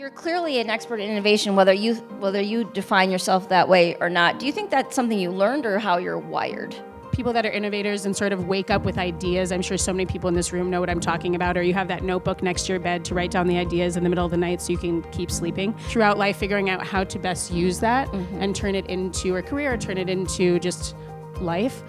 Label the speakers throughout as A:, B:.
A: You're clearly an expert in innovation, whether you define yourself that way or not. Do you think that's something you learned or how you're wired?
B: People that are innovators and sort of wake up with ideas. I'm sure so many people in this room know what I'm talking about, or you have that notebook next to your bed to write down the ideas in the middle of the night so you can keep sleeping. Throughout life, figuring out how to best use that and turn it into a career or turn it into just life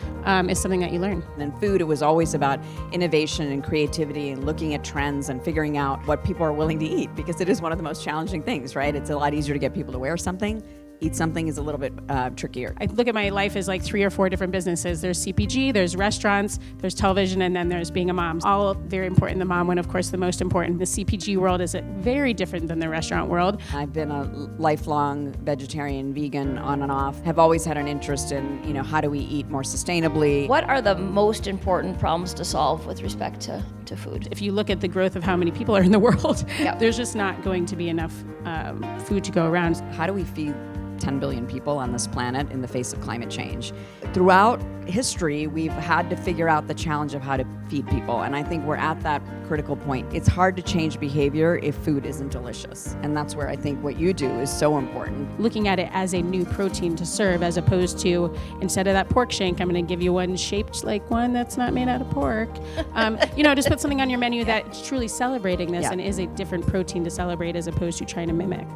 B: is something that you learn.
C: And in food, it was always about innovation and creativity and looking at trends and figuring out what people are willing to eat, because it is one of the most challenging things, right? It's a lot easier to get people to wear something. Eat something is a little bit trickier.
B: I look at my life as like 3 or 4 different businesses. There's CPG, there's restaurants, there's television, and then there's being a mom. All very important. The mom one, of course, the most important. The CPG world is very different than the restaurant world.
C: I've been a lifelong vegetarian, vegan, on and off. Have always had an interest in, how do we eat more sustainably?
A: What are the most important problems to solve with respect to food?
B: If you look at the growth of how many people are in the world,
A: Yep.
B: there's just not going to be enough food to go around.
C: How do we feed 10 billion people on this planet in the face of climate change? Throughout history, we've had to figure out the challenge of how to feed people, and I think we're at that critical point. It's hard to change behavior if food isn't delicious, and that's where I think what you do is so important.
B: Looking at it as a new protein to serve, as opposed to, instead of that pork shank, I'm going to give you one shaped like one that's not made out of pork. Just put something on your menu that's truly celebrating this and is a different protein to celebrate as opposed to trying to mimic.